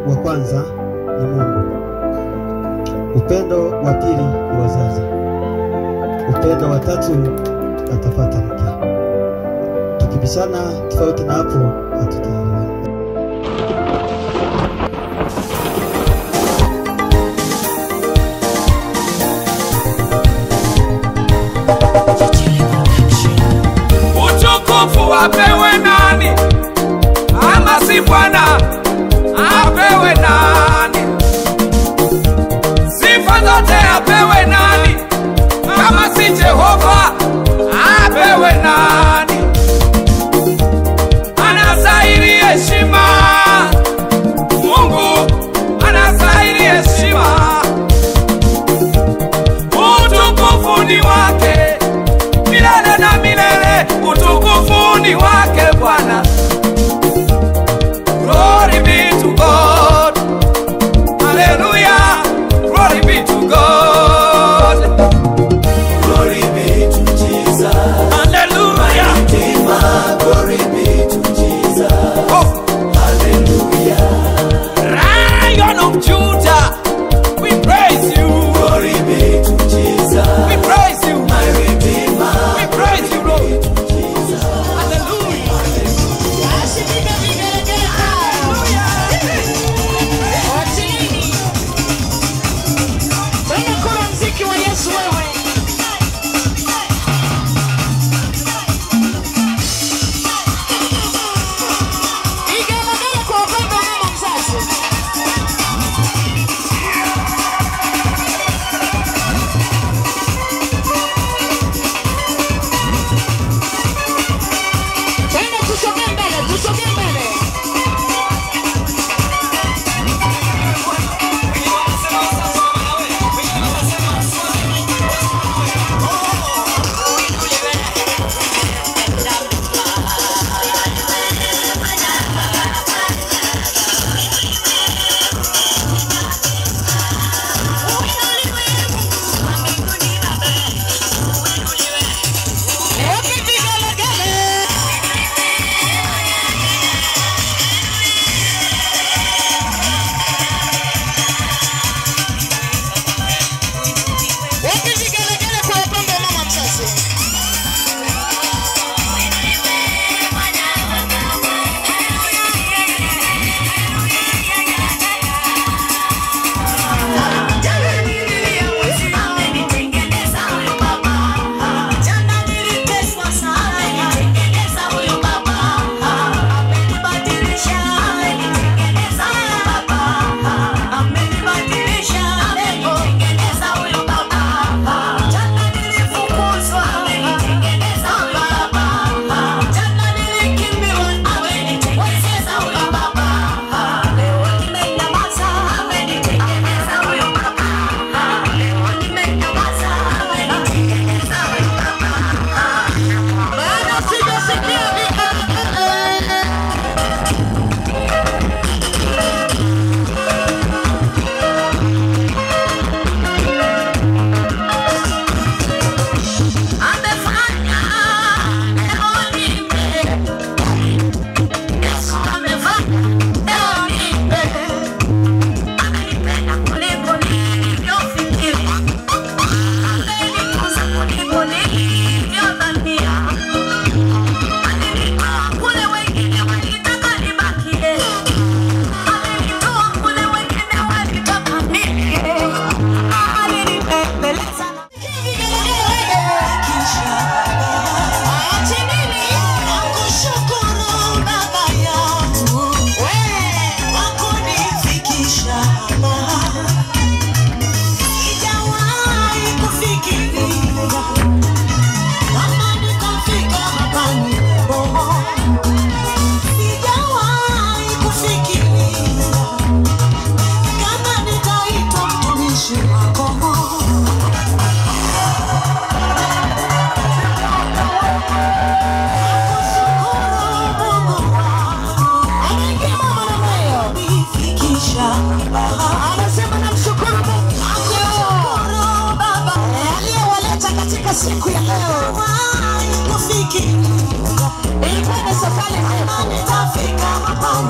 wa kwanza ni Mungu. Upendo wa pili ni wazazi. Upendo wa tatu atapata mke. Tukibishana tofauti na hapo hatutaelewana. Utukufu apewe nani? Ama si Bwana apewe nani? Sifa zote apewe nani? Kama si Jehova apewe nani? Anastahili heshima. Mungu anastahili heshima. Utukufu ni wake milele na milele. Utukufu ni wake Bwana. Glory be to God. Hallelujah. Glory be to God. Glory be to Jesus. Hallelujah. Redeemer, glory be to Jesus. Oh. Hallelujah. Lion of Judah, we praise you. Glory be to Jesus. We praise you. My Redeemer. We praise you, Lord. Jesus. Hallelujah. siku ya leo kufiki ilikuwa ni safari nitafika hapa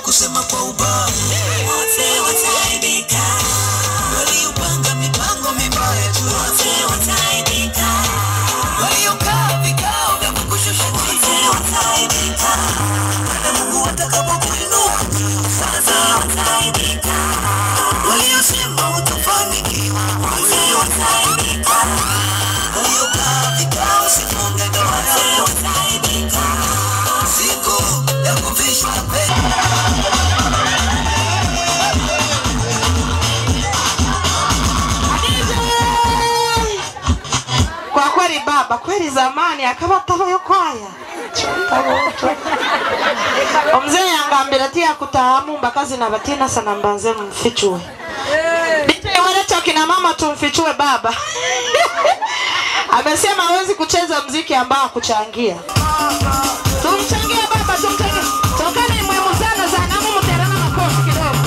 Kusema kwa ubaya wote wataibika, waliopanga mipango mibaya tu wote wataibika, waliokaa vikao vya kukushusha wote wataibika, na Mungu atakapokuinua sasa wataibika, waliosema utafanikiwa wote wataibika, waliokaa vikao sifunge ndoa wote wataibika, siku ya kuvishwa baba kweli zamani akabataho yo kwaya omzee yangambira tia kutahamu mbakazi na batina sana mbanze mfichue bite waleto kina mama tumfichue baba amesema hawezi kucheza muziki ambao kuchangia tumchangie baba tumchangie tokana muhimu sana sana mumu terana makofi kidogo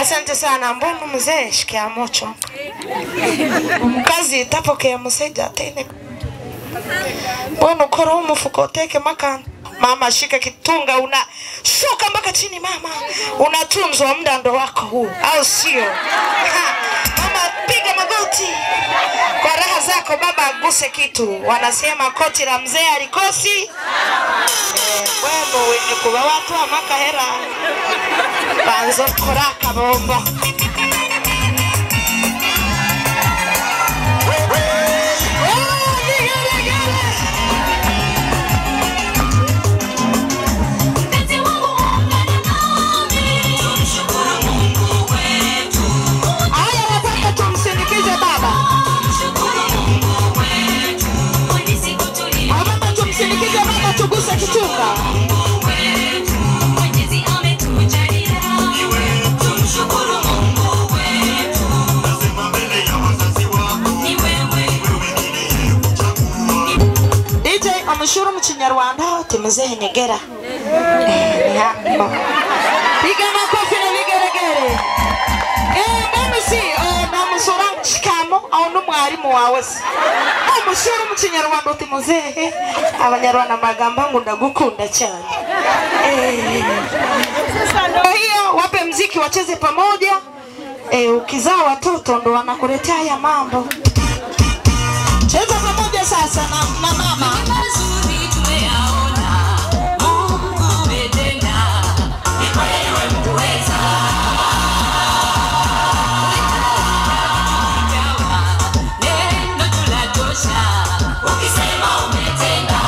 Asante sana. Mbona mzee shikia mocho? Mkazi tapokea mseja tena. Mbona ukora umufuko teke makanda? Mama shika kitunga una shuka mpaka chini mama. Unatunzwa muda ndo wako huu au sio? Mama piga magoti. Kwa raha zako baba aguse kitu. Wanasema koti la mzee alikosi. Wewe wenye kuwa watu wa makahera. Banzo koraka bombo. Tugusa kitunga. Mwenyezi ametujalia. Tumshukuru Mungu wetu. Nasema mbele ya wazazi wako. Ni wewe. DJ amshuru mu Kinyarwanda timuzeye nyegera. Piga makofi na vigeregere. MC namusura shikamo au n'umwarimu wawe se. Amushuru mu Kinyarwanda timuzehe. Abanyarwanda magamba ngo ndagukunda cyane. Hiyo wape mziki wacheze pamoja. Ukizaa watoto ndo wanakuletea haya mambo. Cheza pamoja sasa na mama. Mazuri tumeyaona. Mungu umetenda. Ni wewe mtuweza. Ukisema umetenda.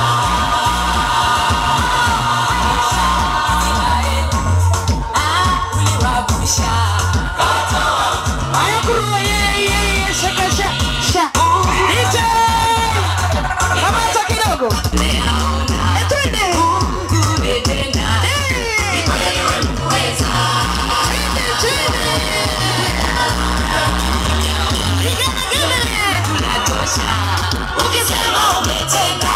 Uliwabusha. Aya kuruwa ye shaka sha. Ite. Kamata kidogo. Etende. Umetenda. Ni wewe mkweza. Tunatosha. Ukisema umetenda.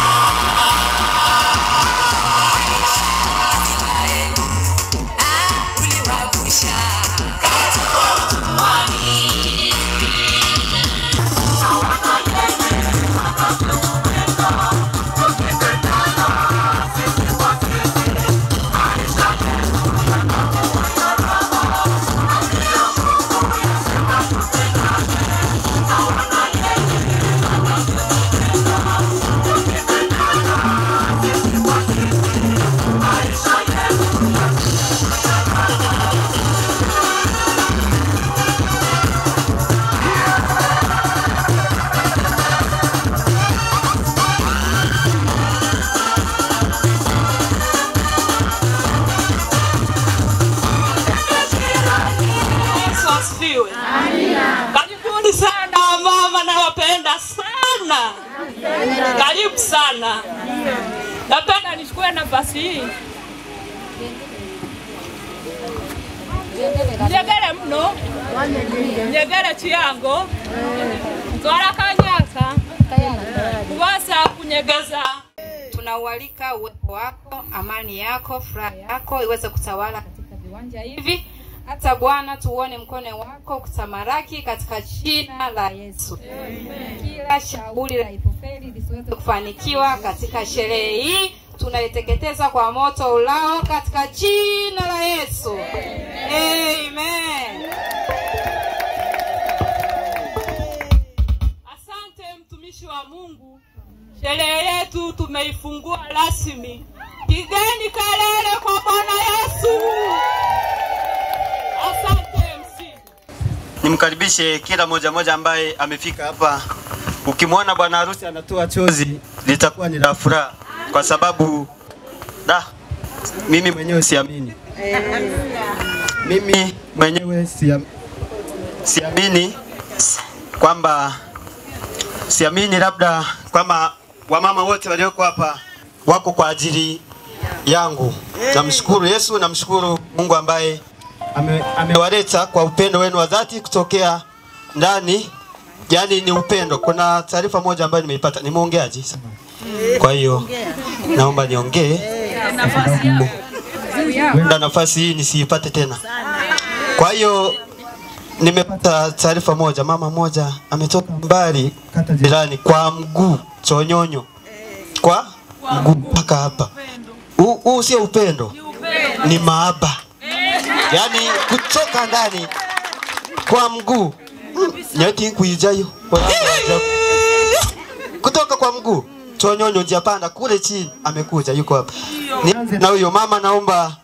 Uliwabusha. Karibuni sana mama, nawapenda sana. Karibu sana. Napenda nichukue nafasi hii. Njegere mno. Njegere chiango. Twara kanyaka. Kuwasa kunyegeza. Tunaualika uwepo wako, amani yako, furaha yako iweze kutawala katika viwanja hivi. Hata Bwana tuone mkono wako kutamaraki katika jina la Yesu. Kila shauri la Ithofeli lisiweze kufanikiwa katika sherehe hii. Tunaiteketeza kwa moto ulao katika jina la Yesu. Amen. Asante mtumishi wa Mungu. Sherehe yetu tumeifungua rasmi. Pigeni kelele kwa Bwana Yesu. Asante MC. Nimkaribishe kila moja ambaye amefika hapa. Ukimwona bwana harusi anatoa chozi, litakuwa ni la furaha kwa sababu mimi mwenyewe siamini. Mimi mwenyewe siamini kwamba labda kwamba wamama wote walioko hapa wako kwa ajili yangu. Namshukuru Yesu, namshukuru Mungu ambaye amewaleta kwa upendo wenu wa dhati kutokea ndani. Yani ni upendo. Kuna taarifa moja ambayo nimeipata. Nimeongeaje? Kwa hiyo naomba niongee. Wenda nafasi hii nisiipate tena. Kwa hiyo nimepata taarifa moja, mama moja ametoka mbali kata jirani kwa mguu, Chonyonyo. Kwa mguu mpaka hapa. Huu sio upendo. Ni mahaba. Yaani kutoka ndani kwa mguu. Nyati kuijayo. Kutoka kwa mguu, Chonyonyo Japanda kule chini amekuja yuko hapa. Nianze na huyo mama, naomba.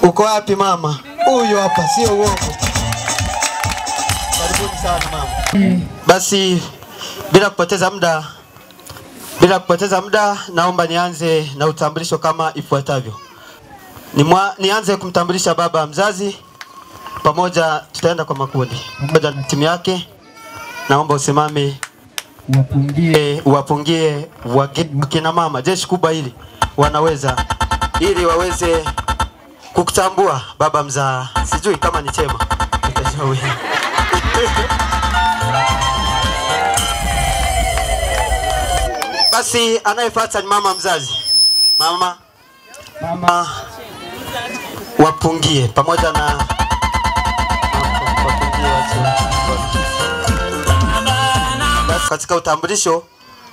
Uko wapi mama? Huyo hapa, sio uongo. Karibuni sana mama. Basi bila kupoteza muda naomba nianze na utambulisho kama ifuatavyo. Nianze kumtambulisha baba mzazi, pamoja tutaenda kwa makundi pamoja na timu yake. Naomba usimame uwapungie wakina mama, jeshi kubwa hili wanaweza, ili waweze kukutambua baba mzaa. Sijui kama ni chema. Basi anayefuata ni mama mzazi. Mama wapungie pamoja na katika utambulisho,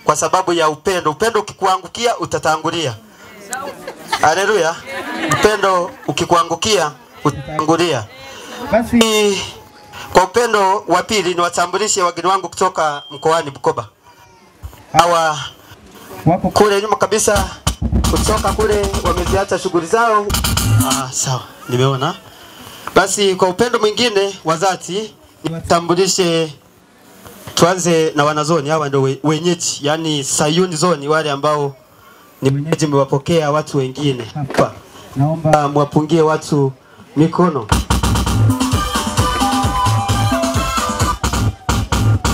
kwa sababu ya upendo. Upendo ukikuangukia utatangulia. Haleluya. Upendo ukikuangukia utatangulia. Basi kwa upendo wa pili ni watambulishe wageni wangu kutoka mkoani Bukoba. Hawa wapo kule nyuma kabisa, kutoka kule wameziacha shughuli zao. Sawa, nimeona. Basi kwa upendo mwingine wa dhati niwatambulishe, tuanze na wanazoni. Hawa ndio wenyeji, yani Sayuni zoni, wale ambao ni wenyeji, mwapokea watu wengine hapa. Naomba mwapungie watu mikono.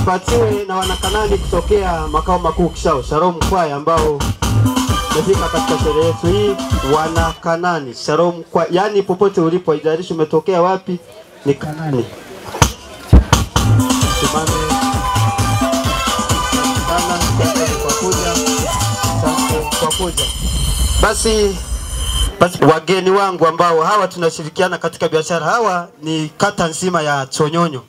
Patiwe na wanakanani kutokea makao makuu Kishao, Shalom Kwaya, ambao wamefika katika sherehe yetu hii. Wanakanani, Shalom Kwaya, yani popote ulipo, haijalishi umetokea wapi, ni Kanani. Simame. Kwa kuja. Basi wageni wangu ambao hawa tunashirikiana katika biashara, hawa ni kata nzima ya Chonyonyo.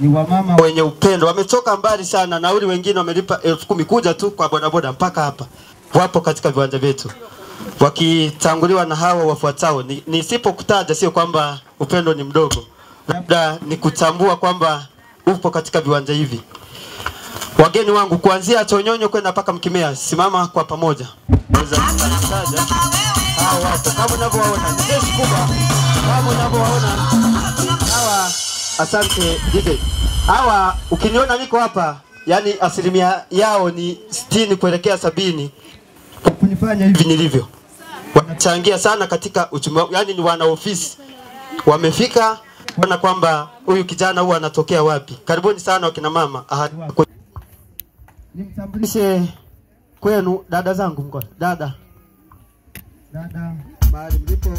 Ni wamama wenye upendo, wametoka mbali sana, nauli wengine wamelipa 10,000 kuja tu kwa bodaboda mpaka hapa. Wapo katika viwanja vyetu, wakitanguliwa na hawa wafuatao. Nisipokutaja sio kwamba upendo ni mdogo, labda ni kutambua kwamba upo katika viwanja hivi. Wageni wangu kuanzia Chonyonyo kwenda mpaka Mkimea, simama kwa pamoja. Hawa wapo kama unavyowaona, ni jeshi kubwa kama unavyowaona. Hawa, asante DJ. Hawa ukiniona niko hapa, yani asilimia yao ni 60 kuelekea 70 kunifanya hivi nilivyo. Wanachangia sana katika uchumi, yani ni wana ofisi. Wamefika kuona kwamba huyu kijana huwa anatokea wapi. Karibuni sana wakina mama. Nimtambulishe kwenu dada zangu mkono. Dada mahali mlipo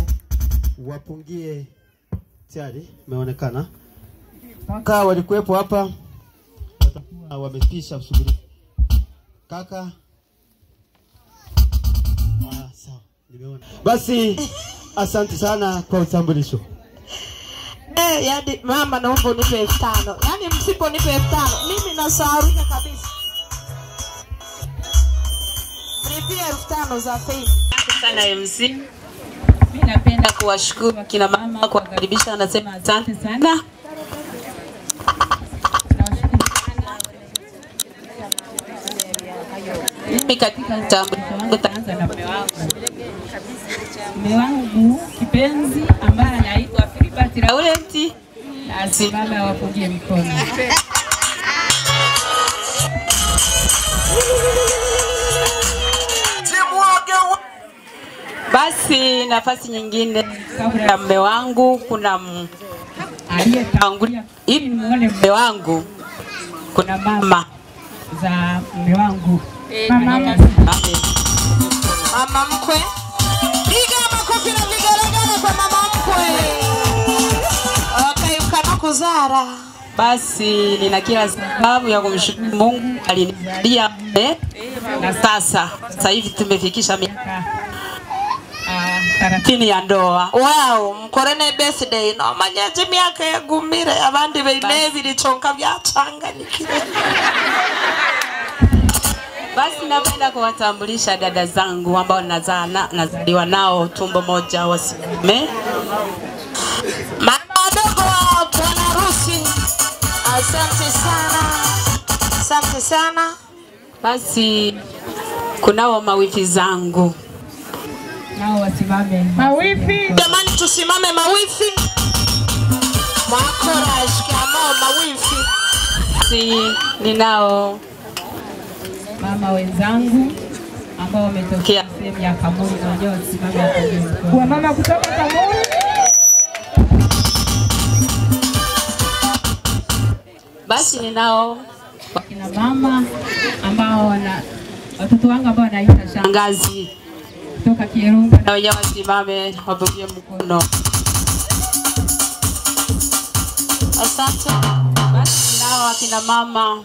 wapungie tayari umeonekana. Kaka walikuwepo hapa, watakuwa wamepisha usubiri. Kaka. Sawa, nimeona. Basi asante sana kwa utambulisho. Yaani mama naomba unipe 5,000. Yaani msiponipe 5,000 mimi nasaharuka kabisa. Nipie 5,000 za fee. Asante sana MC. Mimi napenda kuwashukuru kina mama kwa kukaribisha, anasema asante sana. Mimi katika utambulisho wangu taanza na mume wangu. Mume wangu kipenzi ambaye anaitwa Philibert Laurent, na asimame wapungie mikono. Basi nafasi nyingine kabla ya mume wangu kuna aliyetangulia ili muone mume wangu, kuna mama za mume wangu. Mama mkwe. Piga makofi na vigelegele kwa mama mkwe. Ukana kuzara. Basi nina kila sababu ya kumshukuru Mungu alinijalia mume, na sasa hivi tumefikisha miaka 30 ya ndoa. Wow, mkorene birthday no manyaje miaka ya gumire abandi beine bilichonka byachanganyikire. Basi napenda kuwatambulisha dada zangu ambao nazaliwa nao tumbo moja wasimame. Mama wadogo wa bwana harusi. Asante sana. Asante sana. Basi kunao mawifi zangu. Nao wasimame. Mawifi. Jamani tusimame mawifi. Mwakora shikamo mawifi. Si ninao mama wenzangu ambao wametokea sehemu ya Kamuri, unajua wasimame hapo. Kwa mama kutoka Kamuri. Basi ninao wakina mama ambao watoto wangu ambao wanaita shangazi kutoka Kirunga, na wenyewe wasimame wapungie mkono. Asante. Basi nao wakina mama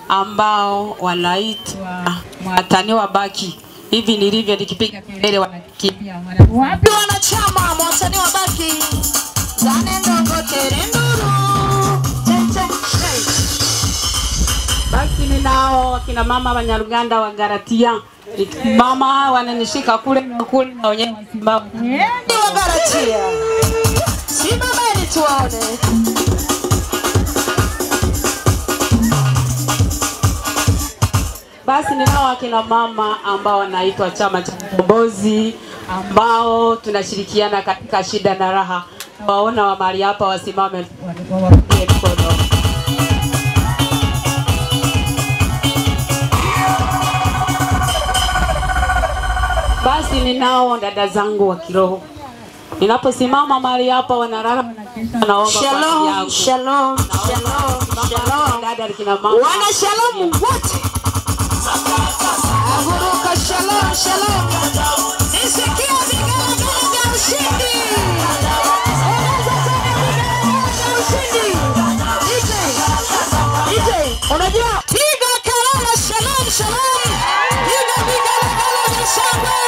ambao wanaitwa mwatani wa baki. Hivi nilivyo nikipiga kelele wanakimbia. Wapi wanachama mwatani wa baki? Zane ndogo terenduru. Basi ninao wakina mama wa Nyaruganda wa Garatia. Mama wananishika kule na kule na wenyewe wasimama. Ni wa Garatia. Simameni tuone. Basi ninao wakina mama ambao wanaitwa chama cha Mkombozi ambao tunashirikiana katika shida na raha. Waona wa mahali hapa wasimame wapungie mkono. Basi ninao dada zangu wa kiroho. Ninaposimama mahali hapa wanarara naomba shalom, shalom, shalom, shalom. Dada kina mama. Wana shalom wote. Aburuka shalom, shalom. Nisikia vigelegele vya ushindi. Unajua piga kelele shalom, shalom. Piga vigelegele vya shangwe.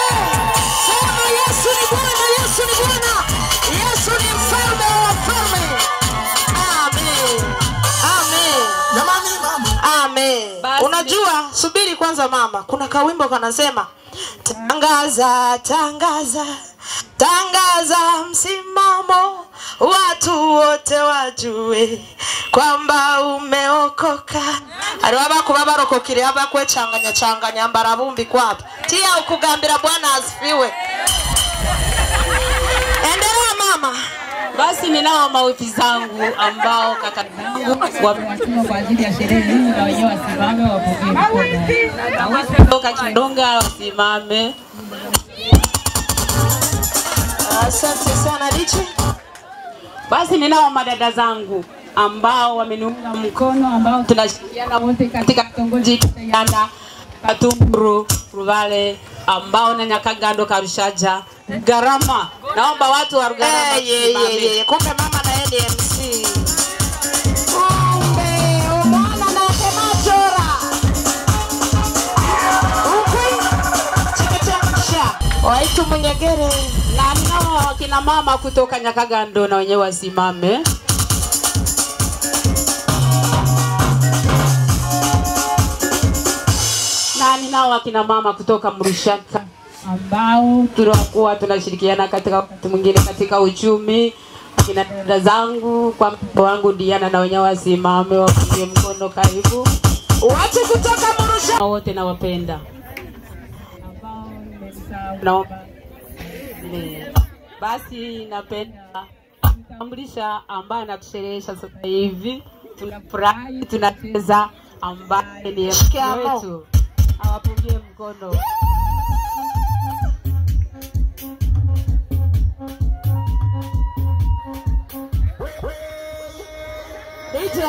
Sema Yesu ni Bwana, Yesu ni Bwana. Yesu ni mfalme wa wafalme. Amen. Amen. Jamani mama. Amen. Unajua subiri kwanza mama. Kuna kawimbo kanasema tangaza, tangaza, tangaza msimamo, watu wote wajue kwamba umeokoka. Araba kubaba rokokire aba kwe changanya mbarabumbi kwapi. Tia ukugambira Bwana asifiwe. Endelea mama. Basi ninao mawifi zangu ambao kaka zangu wamewatuma kwa ajili ya sherehe hii na wenyewe wasimame wapungie mkono. Mawifi kutoka Kidonga wasimame. Asante sana Richi. Basi ninao madada zangu ambao wameniunga mkono ambao tunashirikiana wote katika kitongoji cha Katumburu, Ruvale ambao na Nyakagando Karushaja. Garama. Naomba watu wa Garama. Kumbe mama na yeye ni MC. Kumbe umwana na temachora. Chekechea. Waitu Munyegere. Na ninao kina mama kutoka Nyakagando na wenyewe wasimame. Na ninao wakina mama kutoka Mrushaka ambao tunakuwa tunashirikiana katika wakati mwingine katika uchumi. Akina dada zangu kwa mtoto wangu Diana na wenyewe wasimame wapungie mkono karibu. Watu kutoka Mrushaka wote nawapenda. Naomba basi napenda kutambulisha ambaye anatusherehesha sasa hivi. Tunafurahi, tunacheza ambaye ni wetu. Awapungie mkono.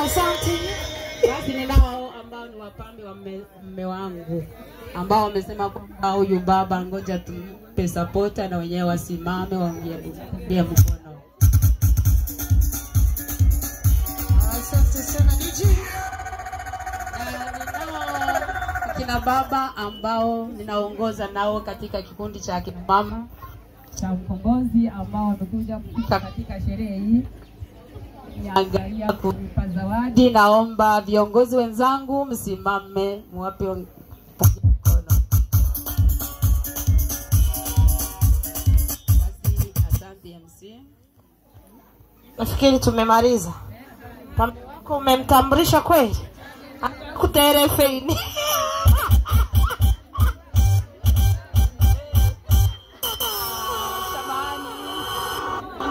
Asante. Basi ninao ambao ni wapambe wa mume wangu ambao wamesema kwamba huyu baba ngoja tumpe supporta na wenyewe wasimame wapungie mkono. Asante sana DJ. Kina baba ambao ninaongoza nao katika kikundi cha kina mama cha Mkombozi ambao wamekuja kufika katika sherehe hii. Niangalia kulipa zawadi. Naomba viongozi wenzangu msimame muwape mkono. Asante MC. Nafikiri tumemaliza. Mama wako umemtambulisha kweli? Kuterefeini.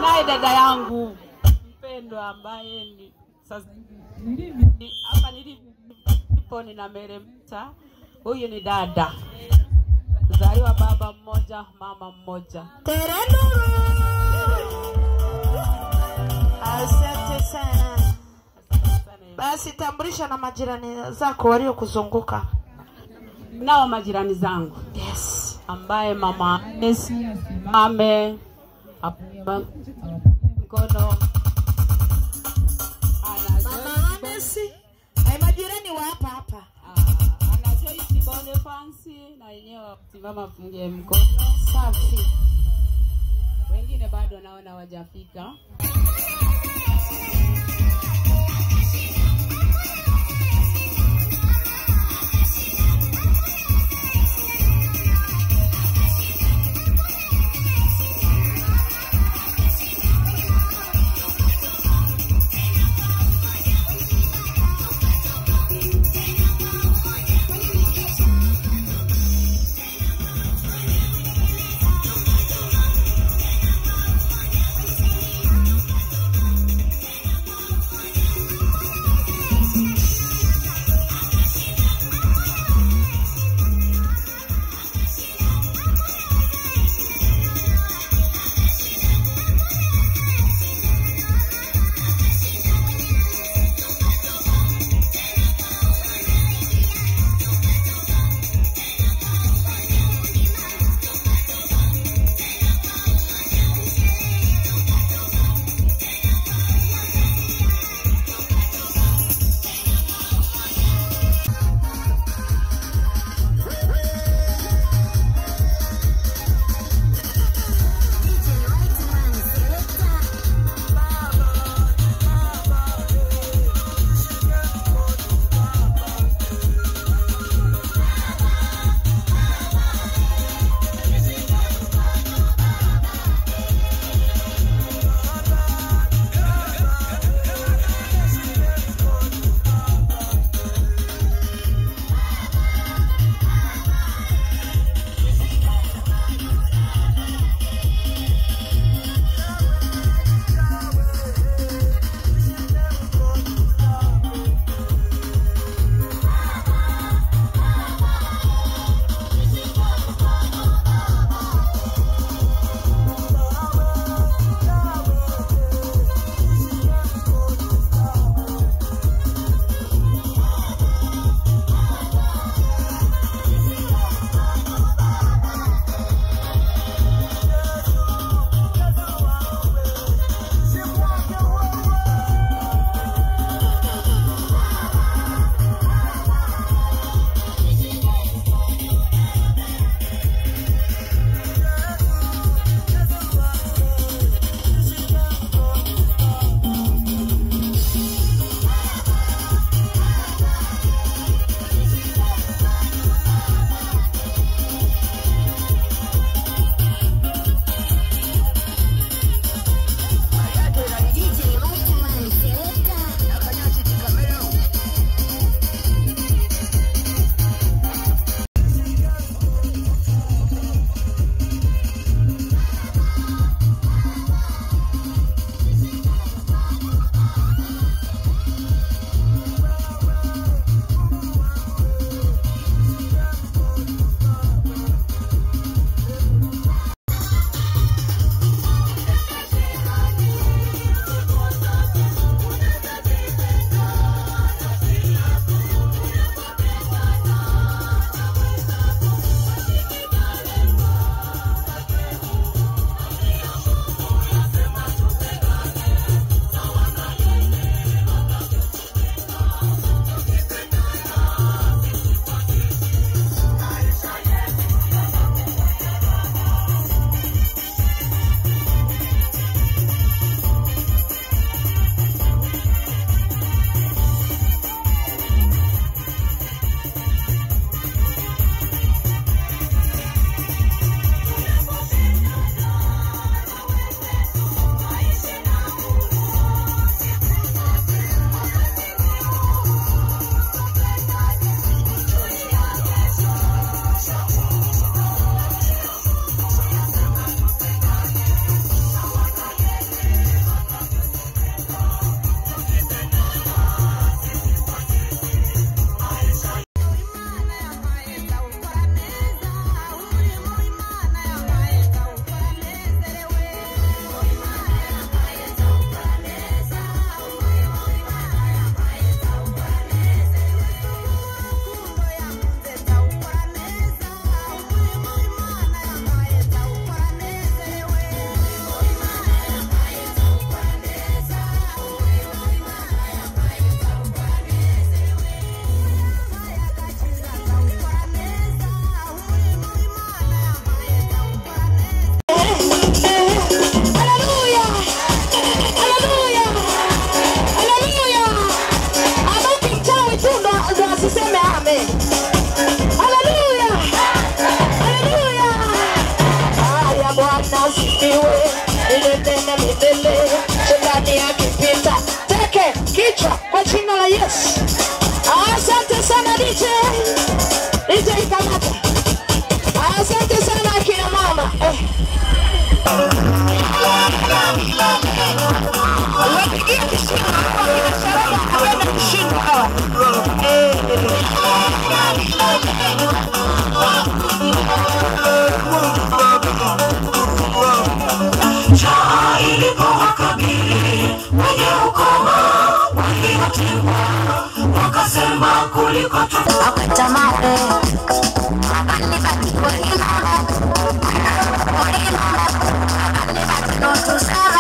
Naye dada yangu mpendwa ambaye ni sasa hivi hapa nilipo ninameremeta. Huyu ni dada. Kuzaliwa baba mmoja, mama mmoja. Terenuru. Asante sana. Basi tambulisha na majirani zako waliokuzunguka. Nao majirani zangu. Yes. Ambaye mama Messi asimame mkono. Mama Messi. Ai majirani wa hapa hapa. Ana Joyce Boniface na yenyewe simama fungie mkono. Safi. Wengine bado naona hawajafika.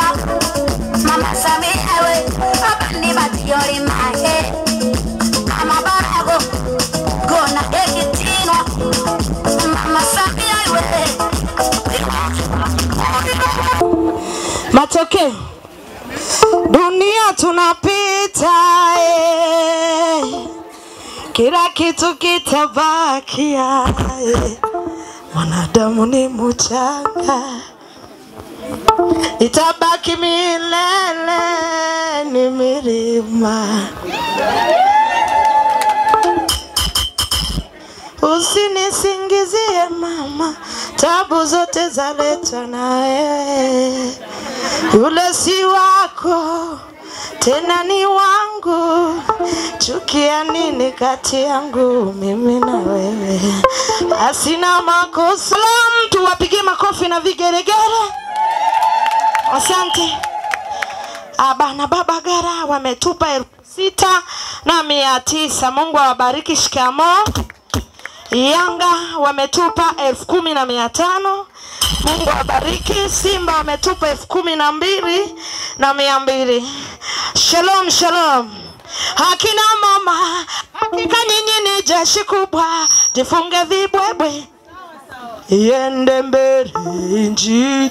Mama Samia we, abani bati yori mahe. Mama Barago, gonna take it tino. Mama Samia we. Matokeo. Dunia tunapita, kila kitu kitabakia, mwanadamu ni mchanga, itabaki milele ni milima. Usinisingizie mama, tabu zote zaletwa na wewe. Yule si wako, tena ni wangu. Chukia nini kati yangu mimi na wewe? Asina makosa. Mtu wapigie makofi na vigeregere. Asante. Abana Baba Gara wametupa 6,900. Mungu awabariki. Shikamoo. Yanga wametupa 10,500. Mungu awabariki. Simba wametupa 12,200. Shalom shalom. Hakina mama, hakika nyinyi ni jeshi kubwa. Jifunge vibwebwe, iende mbele injili.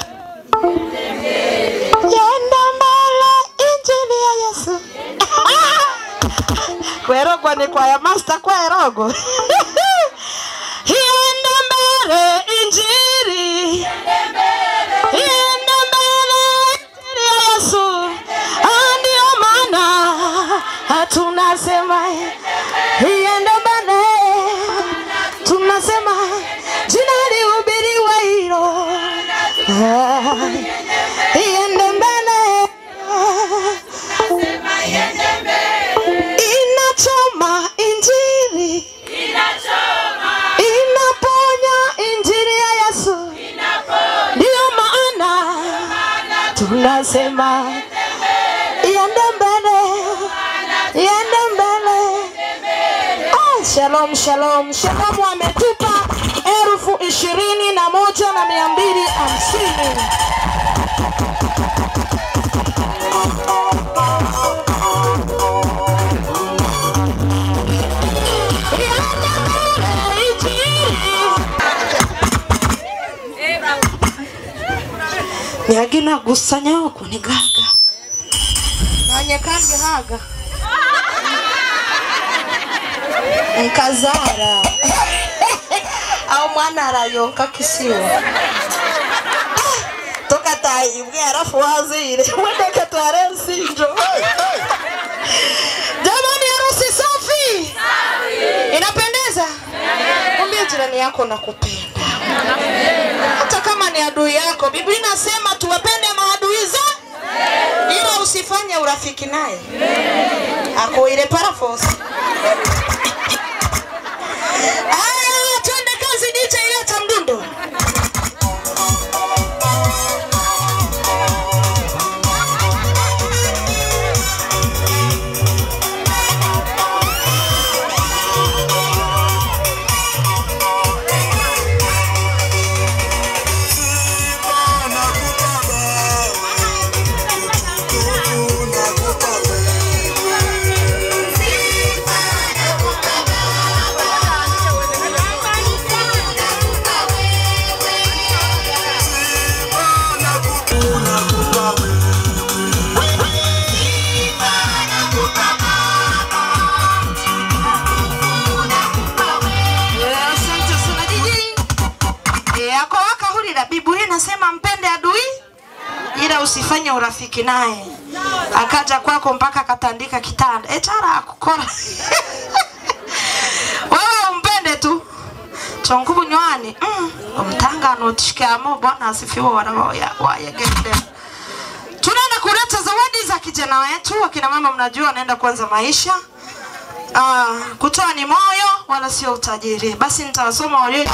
Yenda mbele injili ya Yesu. Kwerogwa ni kwa ya master kwerogo. Yenda mbele injili. Yenda mbele injili ya Yesu. Ndio maana tunasema yenda mbele. Tunasema jina lihubiriwe hilo. Yenda mbele. Inachoma injili. Inaponya injili ya Yesu. Ndio maana tunasema yenda mbele. Yenda mbele. Shalom shalom. Shalom wametupa 21,250. Yagina gusanya huko ni gaga. Nanye kandi haga. Nkazara. Au mwana arayonka kisiwa. Toka tai ubwera fuazire. Wende katare sinjo. Jamani harusi safi. Inapendeza? Mwambie jirani yako nakupenda. Hata kama ni adui yako, Biblia inasema tuwapende maadui za, ila usifanye urafiki naye. Ako ile parafos. Twende kazi DJ ileta mdundo. Biblia inasema mpende adui ila usifanye urafiki naye. Akaja kwako mpaka katandika kitanda. Etara akukora. Wewe umpende tu. Chongubu nywani. Umtanga notishikamo Bwana asifiwe wayegende. Tunaenda kuleta zawadi za kijana wetu. Wakina mama mnajua anaenda kuanza maisha. Kutoa ni moyo wala sio utajiri. Basi nitawasoma walio.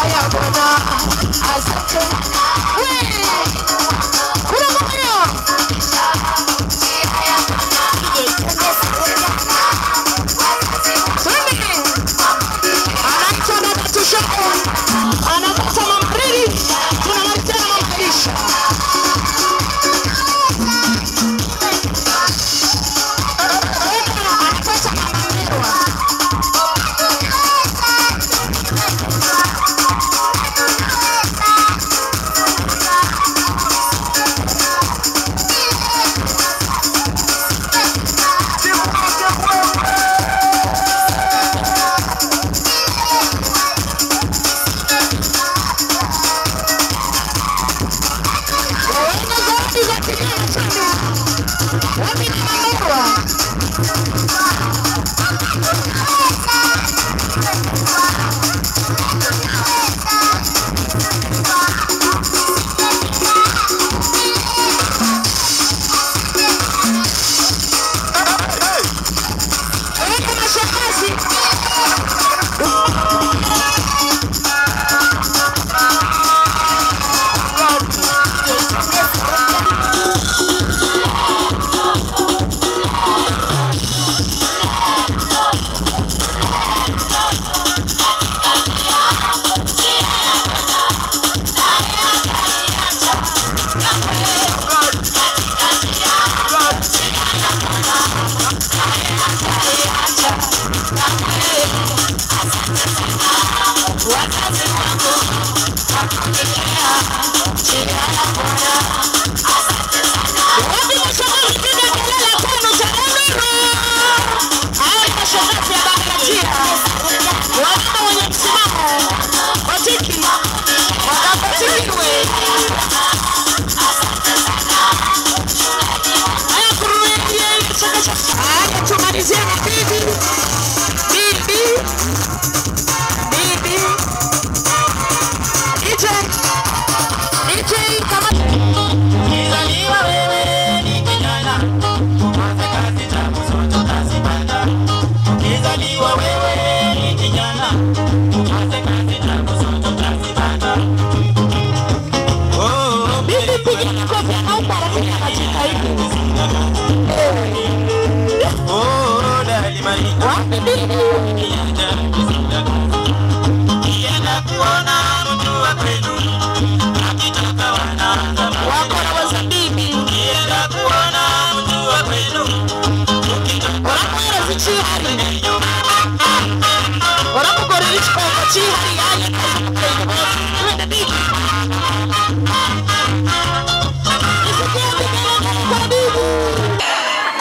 Haya, tumalizie na bibi. DJ kama Ukizaliwa wewe ni kijana, uanze kazi zangu zote utazipata. Ukizaliwa wewe ni kijana, uanze kazi zangu zote utazipata. bibi kofi au baraka katika hiki. Wapi bibi? Kienda kuona mtu wa kwenu, akitoka wanaanza Wako na wazabibi. Kienda kuona mtu wa kwenu, ukitoka Wanakwenda zichihari. Wanakugorera ichikoko chihari yaye kazi kukwenda. Twende bibi.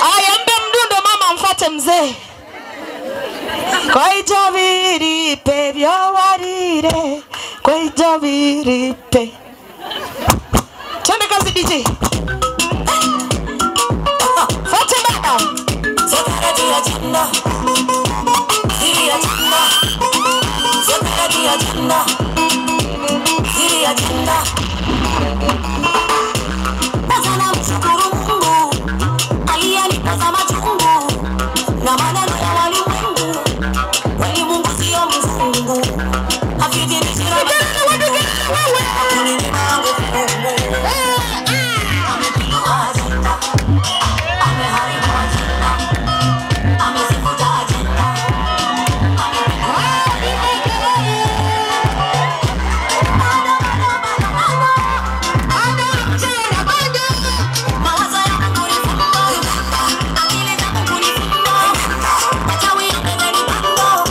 Aya, mbe mdundo mama mfate mzee. Kwaijabiripe byowarire, kwaijabiripe. Twende kazi DJ. Fate baba. Separatia janda, Siria janda, separatia janda, Siria janda. Nazana mshukuru Mungu, aliyenipaza machungu na maneno ya walimwengu. Kweli Mungu sio mzungu, hafidhilishi na maneno wewe. Akunini nangu Mungu. Amepindua ajenda, ameharibu ajenda, amezifuta ajenda, mawazo yangu kunifunga, akili zangu kunifunga, wachawi wamenipanga,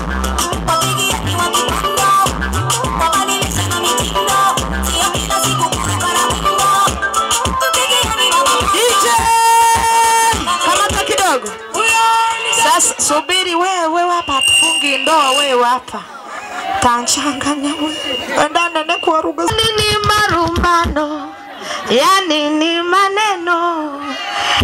wapigi akiwa kipando, wabadilisha na mitindo, sio kila siku kuruka na wingo, upigi hadi na DJ. Kamata kidogo. Sasa subiri wewe hapa tufungi ndoa wewe hapa. Tanchanganya wewe. Enda nene kwa ruga. Nini marumbano? Yani ni maneno.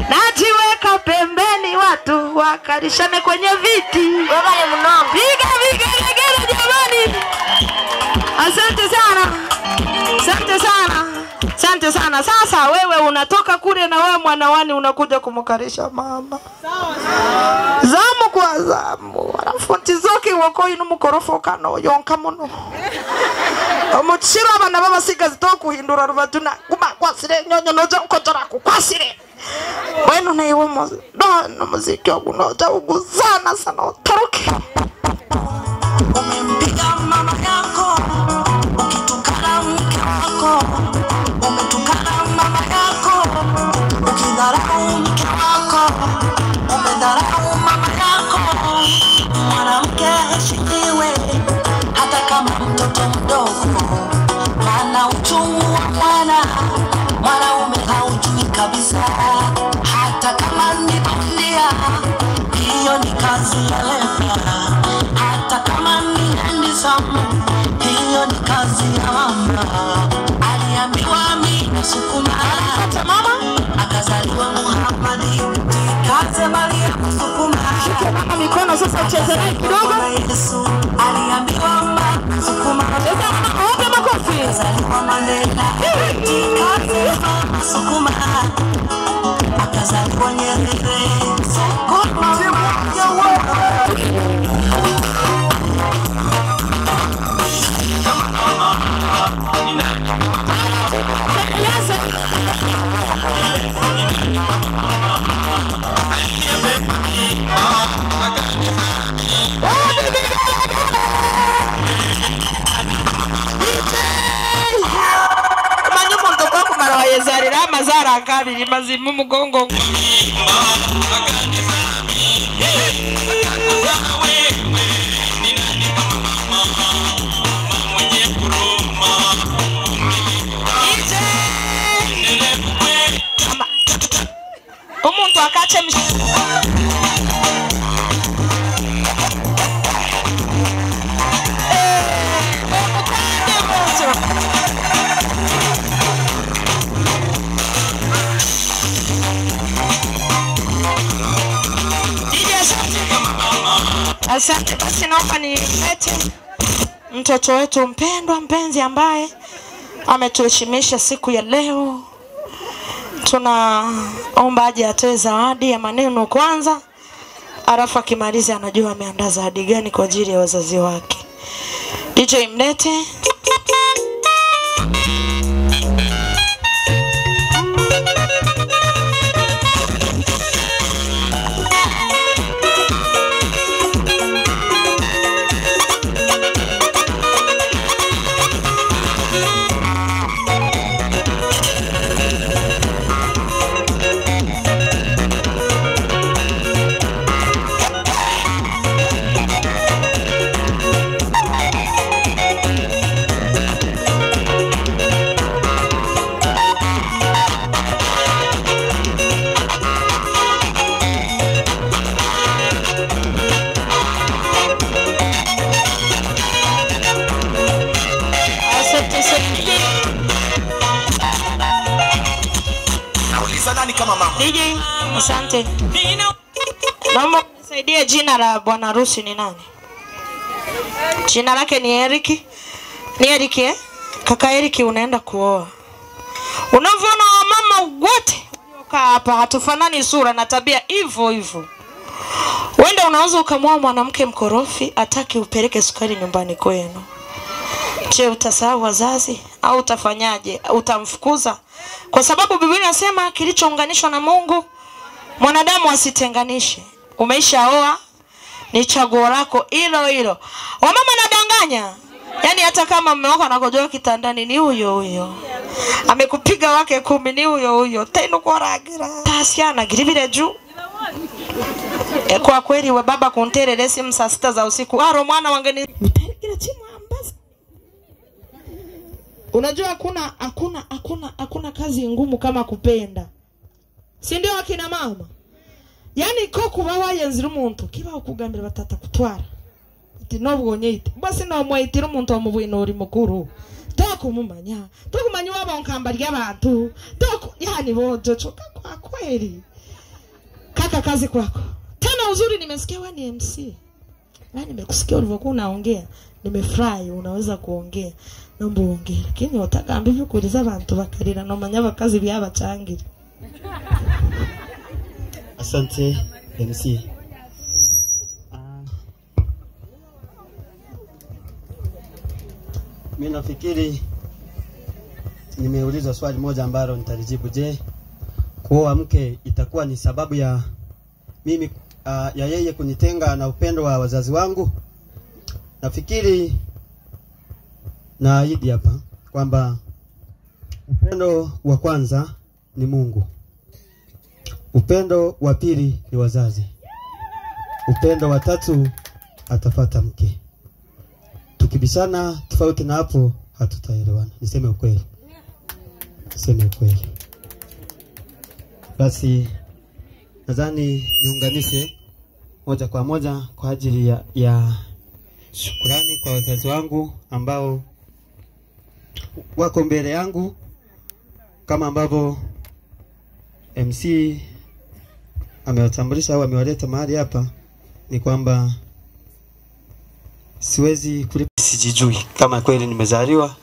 Najiweka pembeni watu wakalishane kwenye viti. Baba ni mnono. Piga legele jamani. Asante sana. Asante sana. Asante sana. Sasa wewe unatoka kule na wewe mwanawani unakuja kumkarisha mama. Zamu kwa zamu. Alafu ntizoki wako inu mukorofoka no yonka muno. Omuchiro abana baba sigazi to kuhindura rubatuna kuma kwasire nyonyo noja ukotora kukwasire. Bueno na iwo mo no muziki ogunoja uguzana sana otoroke. Umempiga mama yako, ukitukana mke wako. Umetukana mama yako, ukidharau mke wako. Umedharau mama yako. Mwanamke heshimiwe, hata kama mtoto mdogo. Maana uchungu wa mwana, mwanaume haujui kabisa. Hata kama ni bondia, hiyo ni kazi ya lepa. Hata kama ni handsome, hiyo ni kazi ya mama. Aliambiwa mimi Sukuma, Hata mama akazaliwa Muhammadi. Kaze Maria Sukuma, mama mikono sasa ucheze naye kidogo. Yesu aliambiwa mama Sukuma. Sasa wape makofi. Akazaliwa Mandela. Kaze mama Sukuma, akazaliwa Nyerere. Sukuma Manyo mtoto wako mara wayezarira amazara kabiri mazimu mugongo. Umuntu akache Asante. Basi naomba nilete mtoto wetu mpendwa mpenzi ambaye ametuheshimisha siku ya leo. Tunaomba aje atoe zawadi ya maneno kwanza, alafu akimaliza anajua ameandaa zawadi gani kwa ajili ya wazazi wake. DJ mlete. DJ, asante. Naomba nisaidie jina la bwana harusi ni nani? Jina lake ni Eric. Ni Eric eh? Kaka Eric unaenda kuoa. Unavyoona mama wote waliokaa hapa hatufanani sura na tabia hivyo hivyo. Wenda unaweza ukamwoa mwanamke mkorofi ataki upeleke sukari nyumbani kwenu. Je, utasahau wazazi au utafanyaje? Utamfukuza? Kwa sababu Biblia inasema kilichounganishwa na Mungu mwanadamu asitenganishe. Umeishaoa, ni chaguo lako hilo hilo. Wamama nadanganya. Yaani hata kama mume wako anakojoa kitandani ni huyo huyo. Amekupiga wake 10 ni huyo huyo. Tena kwa ragira. Tasiana giribire juu. Kwa kweli we baba kunterere simu saa 6 za usiku. Aro mwana wangeni mtarekira timu ambaza. Unajua hakuna kazi ngumu kama kupenda. Si ndio akina mama? Yani ko kubawa yenzira umuntu kiba ukugambira batata kutwara. Ati nobwo nyite. Basi no mwitira umuntu omubwino uri mukuru. Tokumumanya. Tokumanya wabo nkambari y'abantu. Yani bojo choka kwa kweli. Kaka kazi kwako. Tena uzuri nimesikia wewe ni MC. Na nimekusikia ulivyokuwa unaongea. Nimefurahi unaweza kuongea. Naomba uongee. Lakini utagamba hivyo kuuliza abantu bakarira no manya bakazi byabacangire. Asante MC. Mimi nafikiri nimeuliza swali moja ambalo nitalijibu. Je, kuoa mke itakuwa ni sababu ya mimi ya yeye kunitenga na upendo wa wazazi wangu? Nafikiri naahidi hapa kwamba upendo wa kwanza ni Mungu. Upendo wa pili ni wazazi. Upendo wa tatu atafata mke. Tukibishana tofauti na hapo hatutaelewana. Niseme ukweli. Niseme ukweli. Basi nadhani niunganishe moja kwa moja kwa ajili ya shukrani kwa wazazi wangu ambao wako mbele yangu, kama ambavyo MC amewatambulisha au amewaleta mahali hapa. Ni kwamba siwezi sijijui kama kweli nimezaliwa,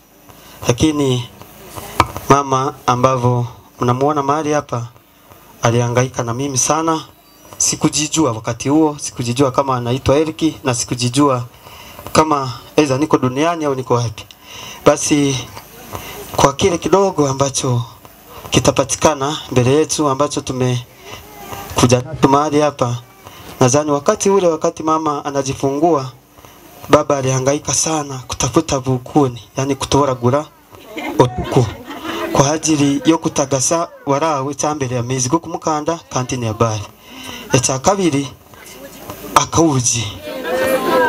lakini mama ambavyo mnamuona mahali hapa alihangaika na mimi sana. Sikujijua wakati huo, sikujijua kama anaitwa Eric na sikujijua kama aidha niko duniani au niko wapi. Basi kwa kile kidogo ambacho kitapatikana mbele yetu ambacho tumekuja mahali hapa, nadhani wakati mama anajifungua, baba alihangaika sana kutafuta bukuni, yani kutoragura otuku kwa ajili yo kutagasa warawe cyambere ya mizi go kumukanda kantine ya bari. Echa kabiri akawuji.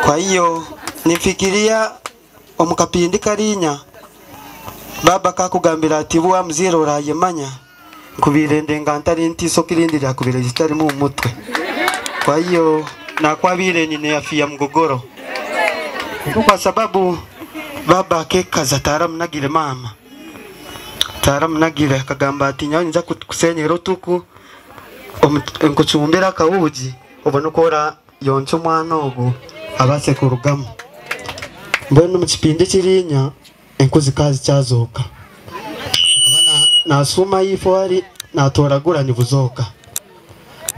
Kwa hiyo nifikiria omukapindi karinya baba kakugambira ati bwa mziro rayemanya kubirende ngantari ntiso kirindira kubire zitari mu mutwe. Kwa hiyo na kwa vile nine afia mgogoro. Kwa sababu baba kekaza taramnagire mama. Taramnagire akagamba ati nyawe nza kusenyera tuku nkucumbira kawuji ubona ukora yoncho mwana ogo abase kurugamo mbona mu kipindi kirinya enkuzi kazi cyazoka akabana nasuma yifwari natoragura nibuzoka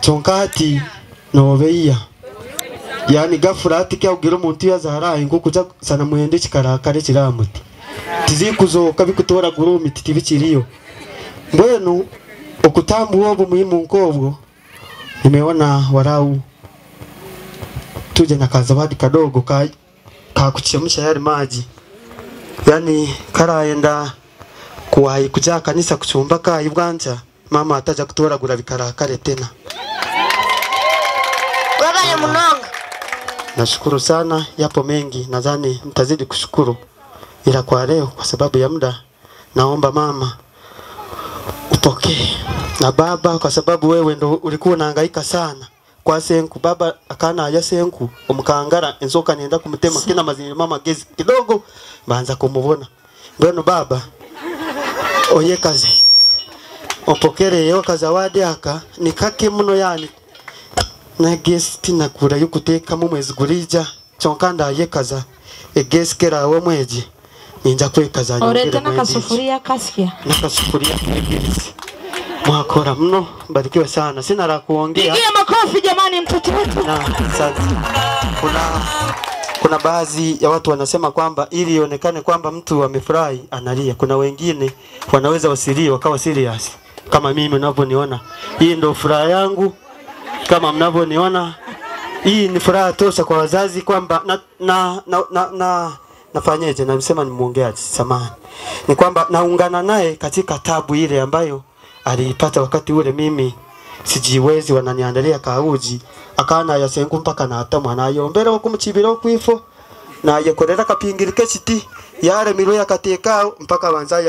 chonkati nobeya yani gafurati kyaugira umuntu yazaraye ngo kuja sana muhende kikarakare kiramuti tizikuzoka bikutoragura umiti tibikiriyo mbwenu okutambu wobo muhimu nkobwo nimeona warau tuje na kazawadi kadogo ka kuchemsha yale maji yani karaenda kuwahi kuja kanisa kuchumba ka ibwanja mama ataja kutoragura bikarakare tena. Baba ya Munonga. Nashukuru sana, yapo mengi nadhani mtazidi kushukuru, ila kwa leo kwa sababu ya muda naomba mama upokee na baba, kwa sababu wewe ndo ulikuwa unahangaika sana kwa senku. Baba akana ya senku umukangara enzoka nienda kumutema kina mazini mama gezi kidogo baanza kumubona mbona baba oye kaze opokere yo kazawadi aka nikake muno yani na gesti nakura yukuteka mu mwezi gurija chonkanda yekaza egesi kera wo mweji ninja kwekaza nyongere orete nakasufuria kaskia nakasufuria kegesi mwakora mno, barikiwe sana. Sina la kuongea. Pigia makofi jamani mtoto wetu. Na asante. Kuna baadhi ya watu wanasema kwamba ili ionekane kwamba mtu amefurahi analia. Kuna wengine wanaweza wasilie wakawa serious. Kama mimi mnavyoniona. Hii ndio furaha yangu. Kama mnavyoniona. Hii ni furaha tosha kwa wazazi kwamba nafanyeje, nasema nimuongeaje, samahani. Ni kwamba naungana naye katika tabu ile ambayo aliipata wakati ule mimi sijiwezi, wananiandalia kauji akana yasengu mpaka na hata mwana yombera okumuchibira kwifo na yekorera kapingirike kiti yare miro yakateka mpaka banza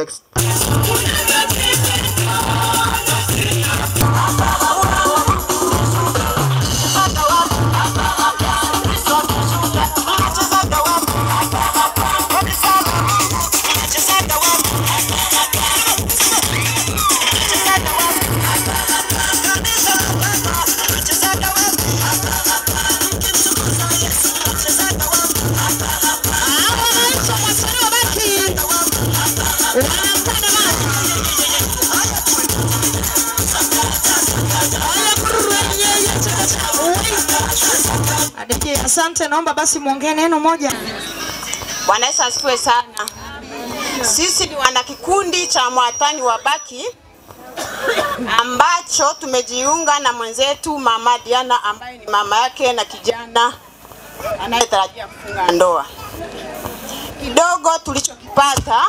Asante, naomba basi muongee neno moja. Bwana Yesu asifiwe sana. Sisi ni wana kikundi cha Mwatani wa Baki ambacho tumejiunga na mwenzetu Mama Diana ambaye ni mama yake na kijana anayetarajia kufunga ndoa. Kidogo tulichokipata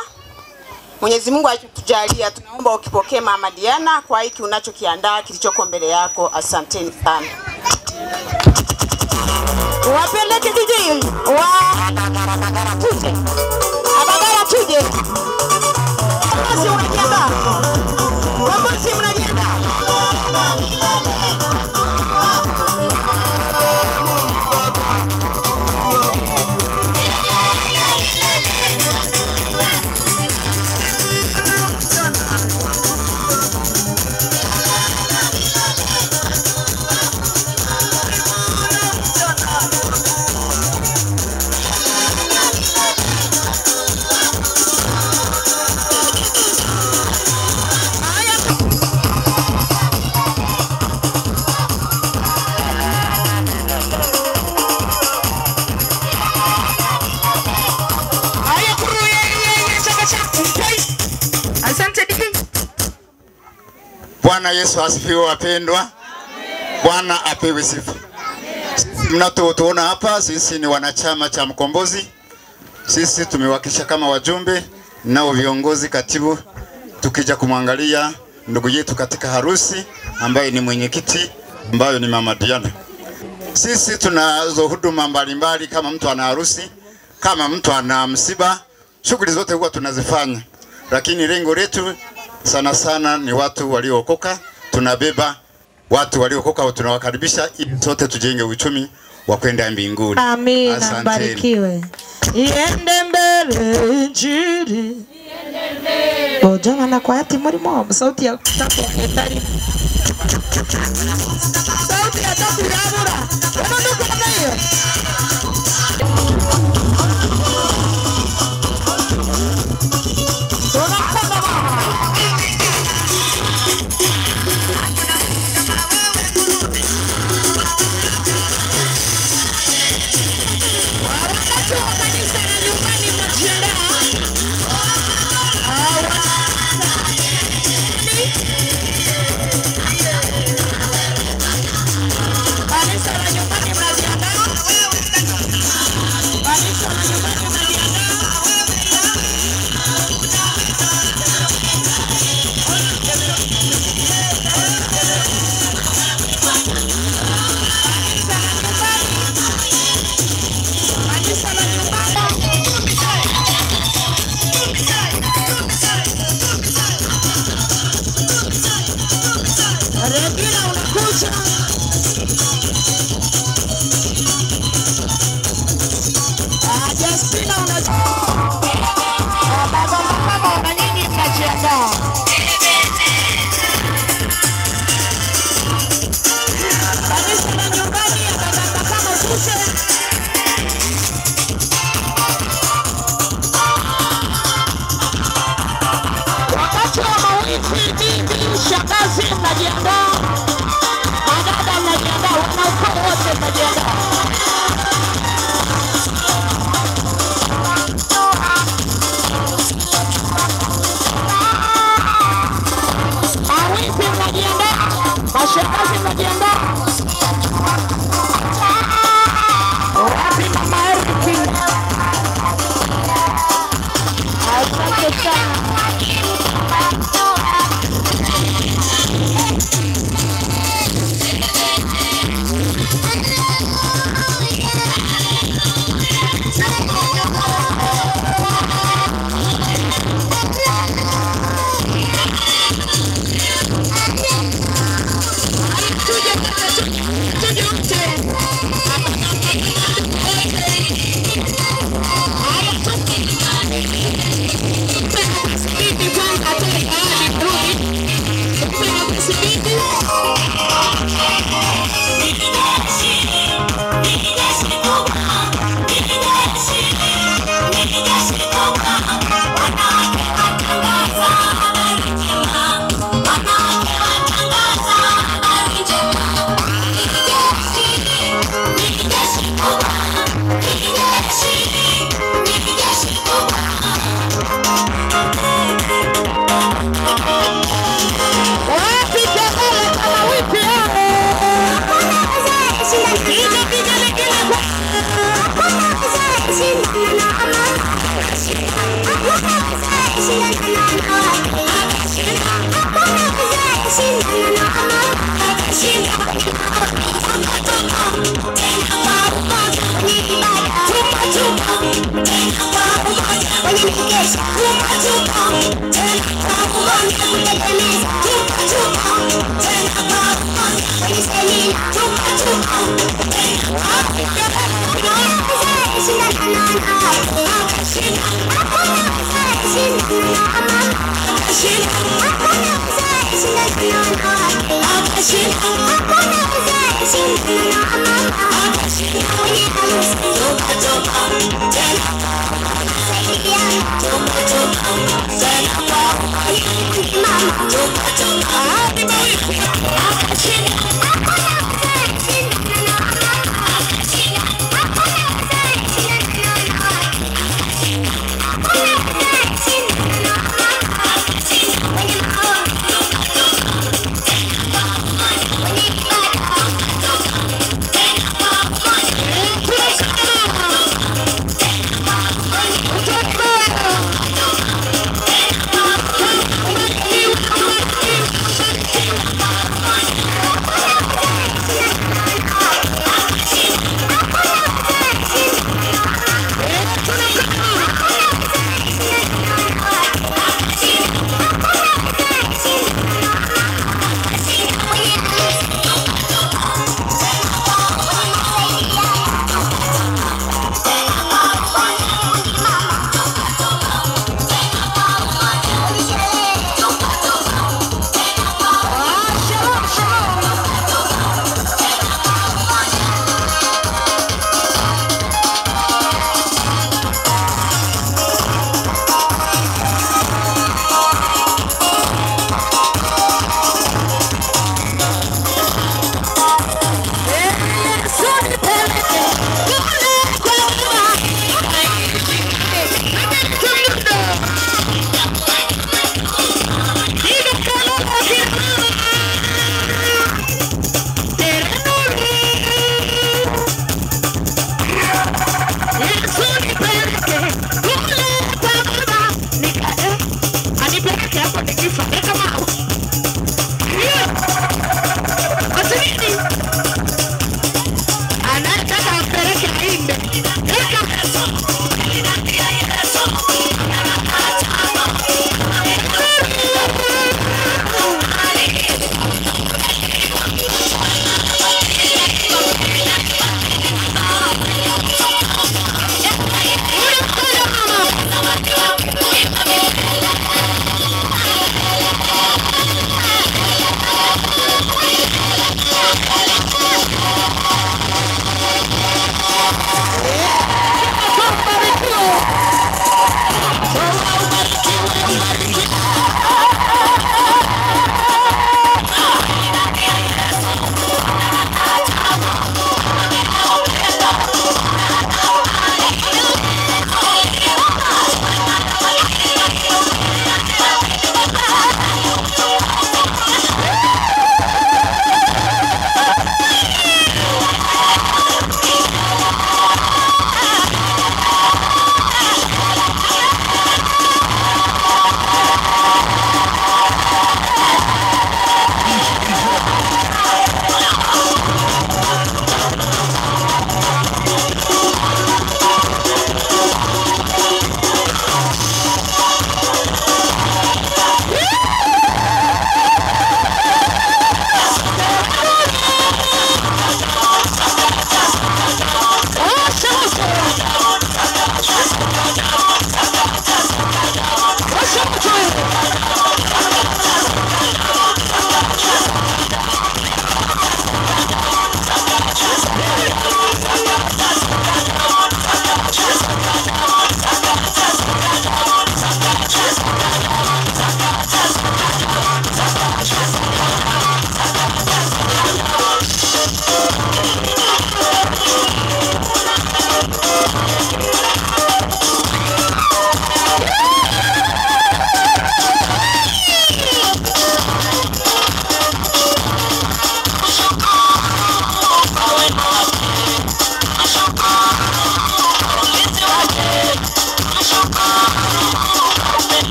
Mwenyezi Mungu alitujalia, tunaomba ukipokee Mama Diana kwa hiki unachokiandaa kilichoko mbele yako. Asanteni sana. Wapeleke DJ tuje abagara tuje basi unajiandaa basi mnajiandaa Bwana Yesu asifiwe wapendwa. Bwana apewe sifa. Mnatuona hapa sisi ni wanachama cha Mkombozi. Sisi tumewakisha kama wajumbe nao viongozi katibu, tukija kumwangalia ndugu yetu katika harusi ambaye ni mwenyekiti ambayo ni Mama Diana. Sisi tunazo huduma mbalimbali, kama mtu ana harusi, kama mtu ana msiba, shughuli zote huwa tunazifanya. Lakini lengo letu sana sana ni watu waliookoka. Tunabeba watu waliookoka, tunawakaribisha ili sote tujenge uchumi wa kwenda mbinguni. Amina, mbarikiwe. Iende mbele injili. Bojana na kwa hati murimo sauti ya tapo etari. Sauti ya tapo ya bora. Wana ndugu na hiyo.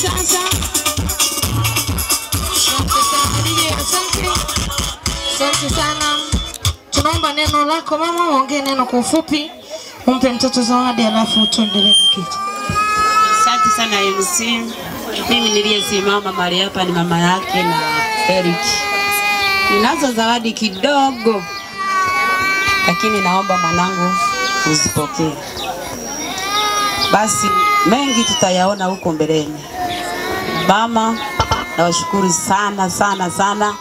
sasa. Asante sana. Tunaomba neno lako mama, ongea neno kwa ufupi. Umpe mtoto zawadi alafu tuendelee na kitu. Asante sana MC. Mimi niliyesimama mahali hapa ni mama yake na Eric. Ninazo zawadi kidogo, lakini naomba mwanangu uzipokee. Basi mengi tutayaona huko mbeleni. Mama, nawashukuru sana sana sana.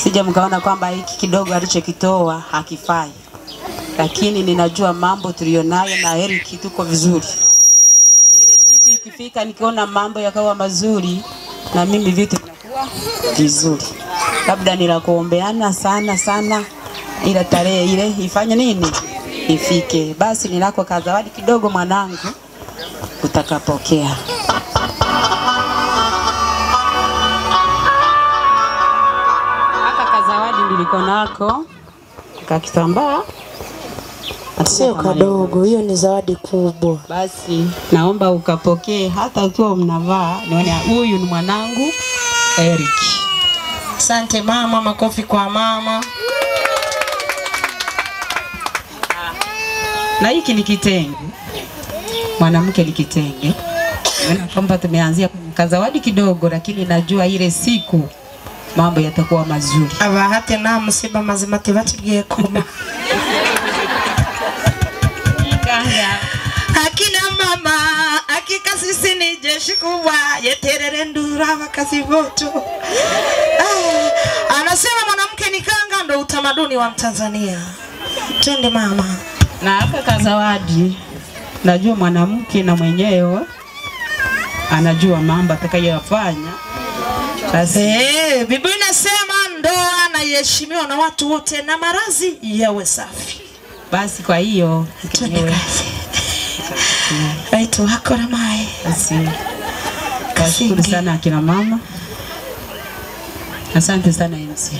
Sija mkaona kwamba hiki kidogo alichokitoa hakifai. Lakini ninajua mambo tulionayo na Eric tuko vizuri. Ile siku ikifika nikiona mambo yakawa mazuri na mimi vitu vinakuwa vizuri. Labda ninakuombeana sana sana ila tarehe ile ifanye nini? Ifike. Basi ninako kazawadi kidogo mwanangu utakapokea. Haka kazawadi niliko nako kakitambaa. Sio kadogo, hiyo ni zawadi kubwa. Basi naomba ukapokee hata ukiwa mnavaa. Nione huyu ni mwanangu Eric. Asante mama, makofi kwa mama. Na hiki ni kitenge. Mwanamke ni kitenge. Naona kwamba tumeanzia kazawadi kidogo, lakini najua ile siku mambo yatakuwa mazuri. Aba hata na msiba mazima tibatigie kuma. Akina mama, hakika sisi ni jeshi kubwa, yeterere ndura wakazi votu. Anasema mwanamke ni kanga, ndo utamaduni wa Tanzania. Twende mama. Na hapa kazawadi, najua mwanamke na mwenyewe anajua mambo atakayofanya. Basi Biblia inasema ndoa na iheshimiwa na watu wote na marazi yawe safi. Basi kwa hiyo Aitu wako Ramai. Nashukuru sana akina mama. Asante sana MC.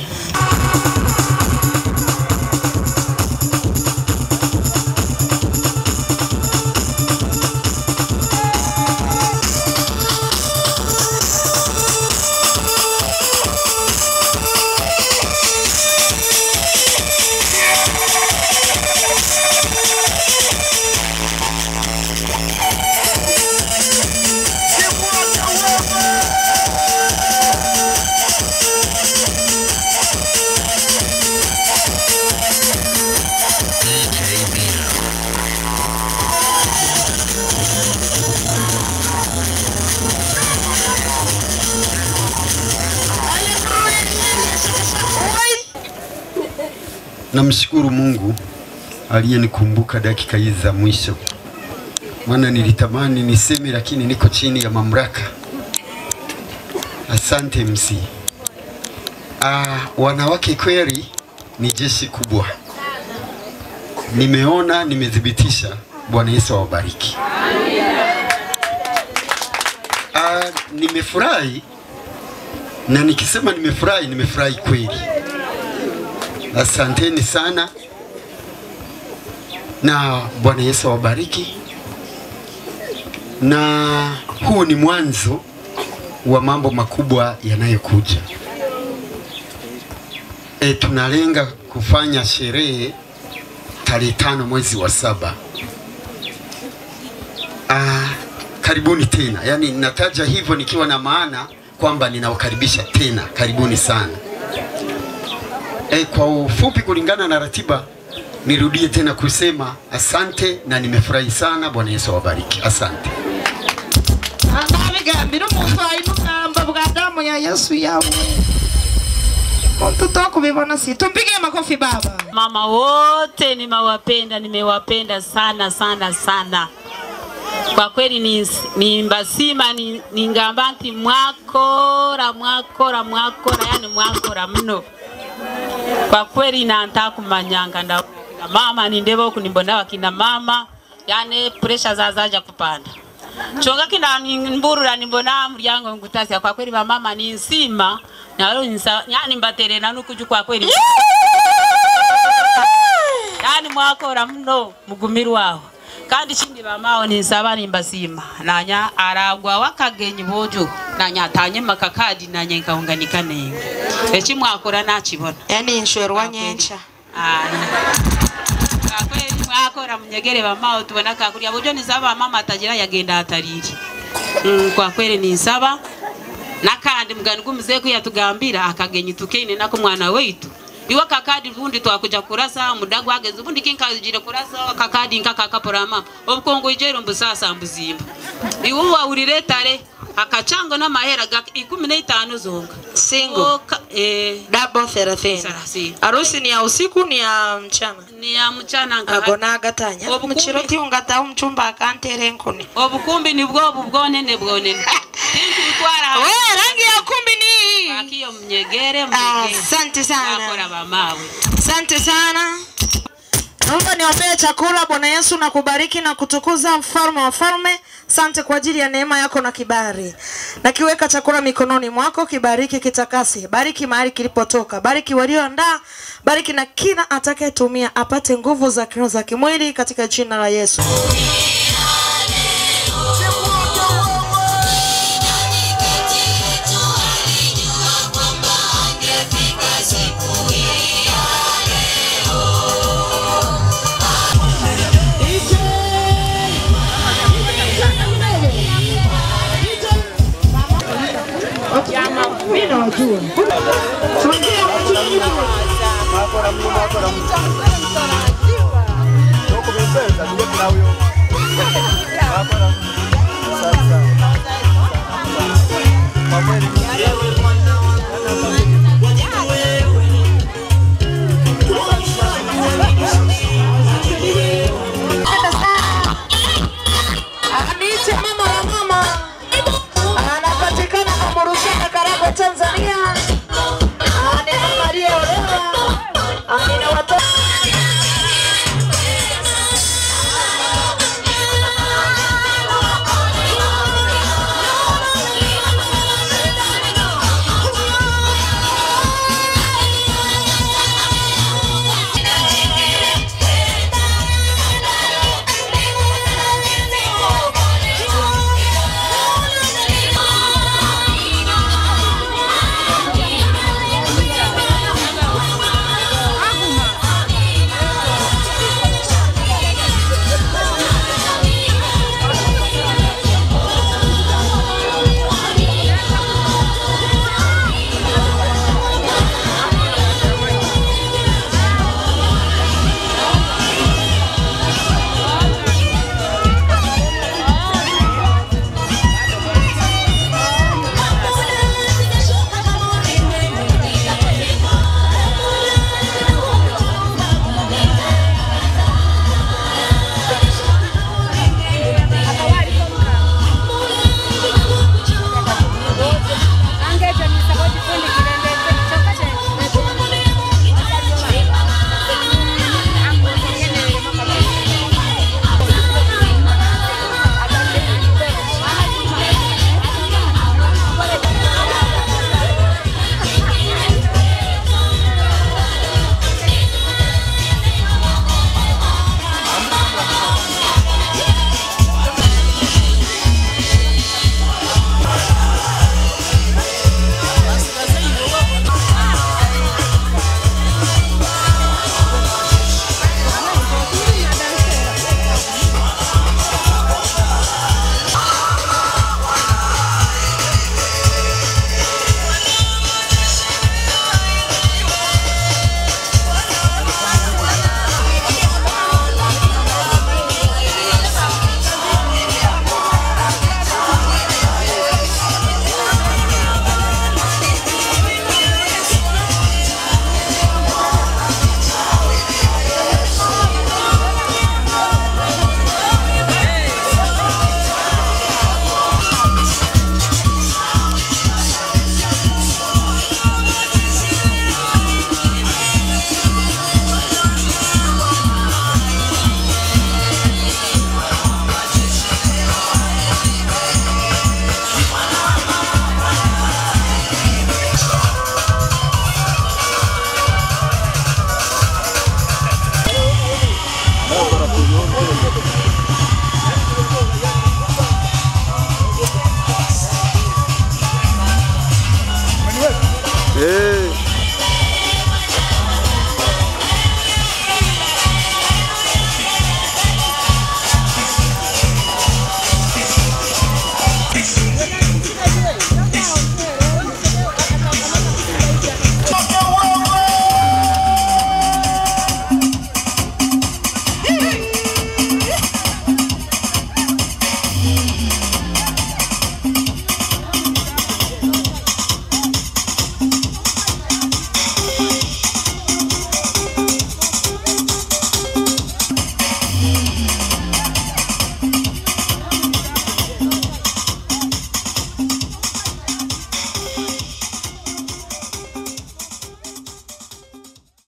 Namshukuru Mungu aliyenikumbuka dakika hizi za mwisho. Maana nilitamani niseme lakini niko chini ya mamlaka. Asante MC. Wanawake kweli ni jeshi kubwa. Nimeona, nimethibitisha. Bwana Yesu awabariki. Nimefurahi, na nikisema nimefurahi kweli. Asanteni sana na Bwana Yesu awabariki. Na huu ni mwanzo wa mambo makubwa yanayokuja. Tunalenga kufanya sherehe tarehe 5 mwezi wa 7. Karibuni tena. Yaani nataja hivyo nikiwa na maana kwamba ninawakaribisha tena. Karibuni sana. Kwa ufupi kulingana na ratiba, nirudie tena kusema asante na nimefurahi sana. Bwana Yesu awabariki. Asante. Anabigambira umuntu ayinugamba bwa damu ya Yesu yawe. Mtoto wako bibona si. Tumpige makofi baba. Mama wote nimewapenda sana sana sana. Kwa kweli ni mbasima ni ngambanti mwakora yani mwakora mno. Kwa kweli nataka kumanyanga na mama ni ndebo kunimbona wakina mama yani pressure zazaja kupanda. Chonga kina mburura nimbona muryango ngutasi kwa kweli mama ni nsima na leo yani mbatere na nukuju kwa kweli. Yani mwakora mno mugumiru wao. kandi chindi bamao ni sabani mbasima nanya aragwa wakagenyi bojo nanya tanye makakadi nanya nkaunganika nengo echi mwakora nakibona yani inshwero wanyencha kweli mwakora munyegere bamao tubona kakuria bojo ni saba mama atajira yagenda atariri kwa kweli ni saba nakandi mugani gumuzeye ko yatugambira akagenyi tukene nako mwana weitu iwa kakadi bundi twakuja kurasa mudagu ageze bundi kinkajire kurasa kakadi nkakaporama obukongo ijero mbusasa mbuzimba iwo wauliretare akachango na mahera ga 15 zonga single double therapy. Harusi ni ya usiku ni ya mchana? Ni ya mchana ngagona agatanya muchiroti ungata umchumba akantere nkoni obukumbi ni bwonene bwonene twara wewe rangi ya kumbi ni akiyo mnyegere asante sana akora bamawe asante sana. Naomba niombee chakula. Bwana Yesu nakubariki na kutukuza mfalme wa falme. Asante kwa ajili ya neema yako na kibali. Na kiweka chakula mikononi mwako, kibariki kitakasi. Bariki mahali kilipotoka. Bariki walioandaa. Bariki na kila atakayetumia apate nguvu za kiroho za kimwili katika jina la Yesu. Makora